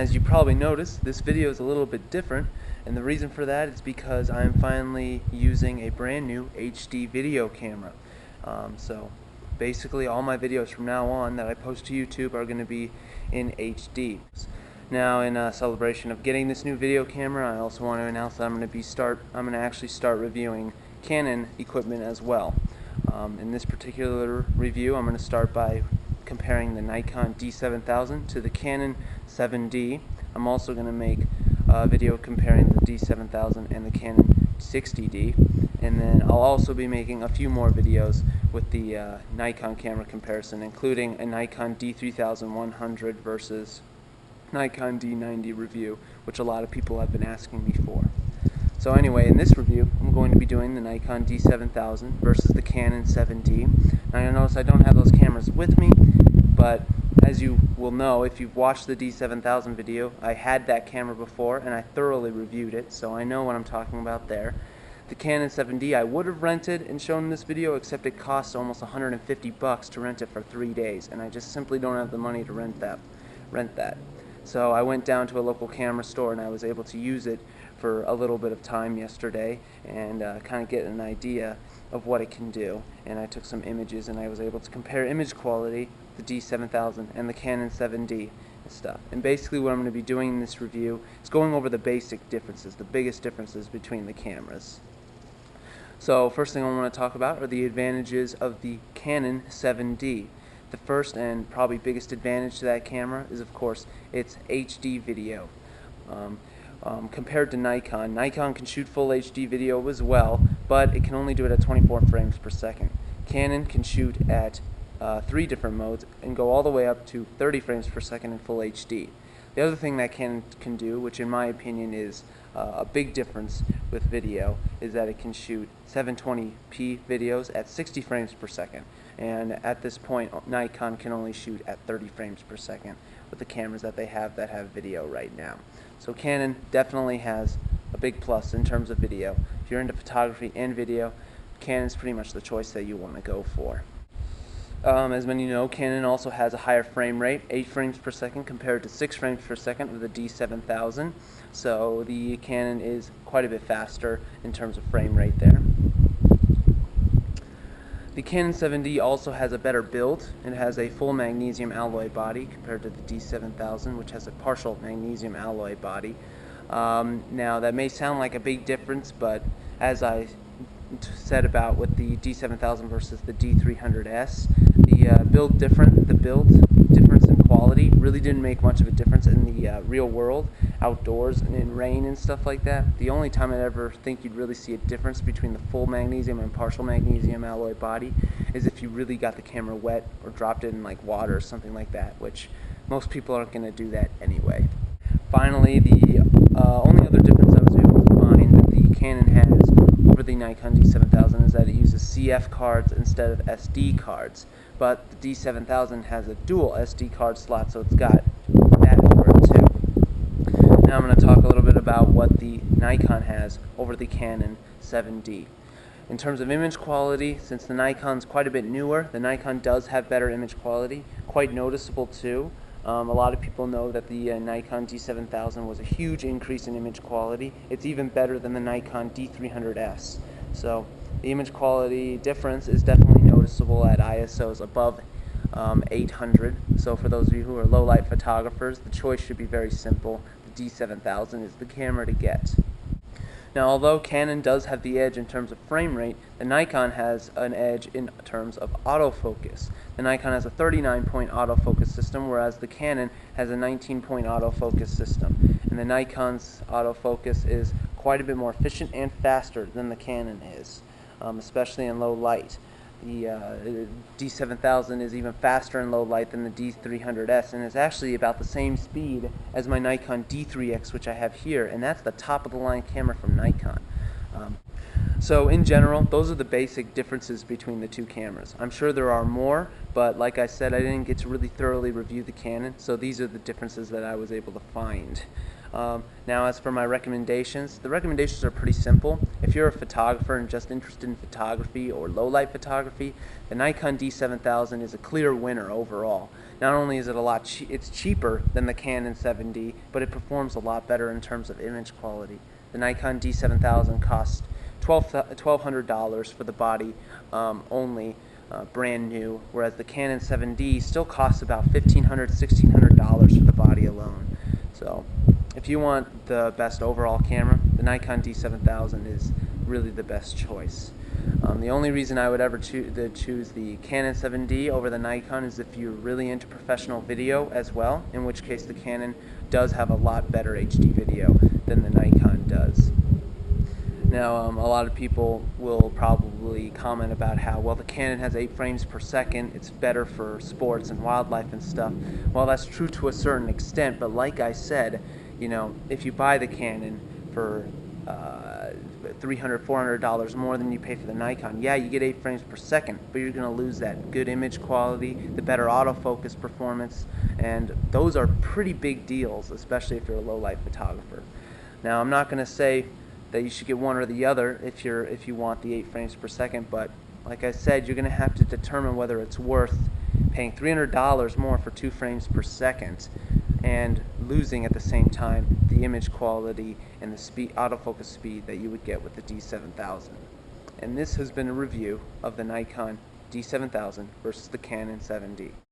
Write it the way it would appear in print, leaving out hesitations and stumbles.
as you probably noticed, this video is a little bit different, and the reason for that is because I'm finally using a brand new HD video camera. So basically all my videos from now on that I post to YouTube are going to be in HD. Now, in celebration of getting this new video camera, I also want to announce that I'm going to actually start reviewing Canon equipment as well. In this particular review, I'm going to start by comparing the Nikon D7000 to the Canon 7D. I'm also going to make a video comparing the D7000 and the Canon 60D, and then I'll also be making a few more videos with the Nikon camera comparison, including a Nikon D3100 versus Nikon D90 review, which a lot of people have been asking me for. So anyway, in this review, I'm going to be doing the Nikon D7000 versus the Canon 7D. Now you'll notice I don't have those cameras with me, but as you will know, if you've watched the D7000 video, I had that camera before and I thoroughly reviewed it, so I know what I'm talking about there. The Canon 7D I would have rented and shown in this video, except it costs almost $150 to rent it for 3 days, and I just simply don't have the money to rent that. So I went down to a local camera store and I was able to use it for a little bit of time yesterday and kind of get an idea of what it can do. And I took some images and I was able to compare image quality, the D7000 and the Canon 7D and stuff. And basically what I'm going to be doing in this review is going over the basic differences, the biggest differences between the cameras. So first thing I want to talk about are the advantages of the Canon 7D. The first and probably biggest advantage to that camera is, of course, its HD video. Compared to Nikon can shoot full HD video as well, but it can only do it at 24 frames per second. Canon can shoot at 3 different modes and go all the way up to 30 frames per second in full HD. The other thing that Canon can do, which in my opinion is a big difference with video, is that it can shoot 720p videos at 60 frames per second. And at this point, Nikon can only shoot at 30 frames per second with the cameras that they have that have video right now. So Canon definitely has a big plus in terms of video. If you're into photography and video, Canon's pretty much the choice that you want to go for. As many know, Canon also has a higher frame rate, 8 frames per second compared to 6 frames per second with the D7000. So the Canon is quite a bit faster in terms of frame rate there. The Canon 7D also has a better build. It has a full magnesium alloy body compared to the D7000, which has a partial magnesium alloy body. Now that may sound like a big difference, but as I said about with the D7000 versus the D300S, the build difference in quality really didn't make much of a difference in the real world, outdoors and in rain and stuff like that. The only time I'd ever think you'd really see a difference between the full magnesium and partial magnesium alloy body is if you really got the camera wet or dropped it in like water or something like that, which most people aren't going to do that anyway. Finally, the only other difference I was able to find that the Canon has over the Nikon D7000 is that it uses CF cards instead of SD cards. But the D7000 has a dual SD card slot, so it's got that for it too. Now I'm going to talk a little bit about what the Nikon has over the Canon 7D. In terms of image quality, since the Nikon's quite a bit newer, the Nikon does have better image quality, quite noticeable too. A lot of people know that the Nikon D7000 was a huge increase in image quality. It's even better than the Nikon D300S. So the image quality difference is definitely noticeable at ISOs above 800. So for those of you who are low light photographers, the choice should be very simple. The D7000 is the camera to get. Now, although Canon does have the edge in terms of frame rate, the Nikon has an edge in terms of autofocus. The Nikon has a 39-point autofocus system, whereas the Canon has a 19-point autofocus system. And the Nikon's autofocus is quite a bit more efficient and faster than the Canon is, especially in low light. The D7000 is even faster in low light than the D300S, and is actually about the same speed as my Nikon D3X, which I have here, and that's the top of the line camera from Nikon. So in general, those are the basic differences between the two cameras. I'm sure there are more, but like I said, I didn't get to really thoroughly review the Canon, so these are the differences that I was able to find. Now as for my recommendations, the recommendations are pretty simple. If you're a photographer and just interested in photography or low light photography, the Nikon D7000 is a clear winner overall. Not only is it it's cheaper than the Canon 7D, but it performs a lot better in terms of image quality. The Nikon D7000 costs $1,200 for the body only, brand new, whereas the Canon 7D still costs about $1,500, $1,600 for the body alone. So if you want the best overall camera, the Nikon D7000 is really the best choice. The only reason I would ever choose the Canon 7D over the Nikon is if you're really into professional video as well, in which case the Canon does have a lot better HD video than the Nikon does. Now, a lot of people will probably comment about how, well, the Canon has 8 frames per second, it's better for sports and wildlife and stuff. Well, that's true to a certain extent, but like I said, you know, if you buy the Canon for $300, $400 more than you pay for the Nikon, yeah, you get 8 frames per second, but you're going to lose that good image quality, the better autofocus performance, and those are pretty big deals, especially if you're a low-light photographer. Now, I'm not going to say that you should get one or the other if you want the 8 frames per second, but like I said, you're going to have to determine whether it's worth paying $300 more for 2 frames per second and losing at the same time the image quality and the autofocus speed that you would get with the D7000. And this has been a review of the Nikon D7000 versus the Canon 7D.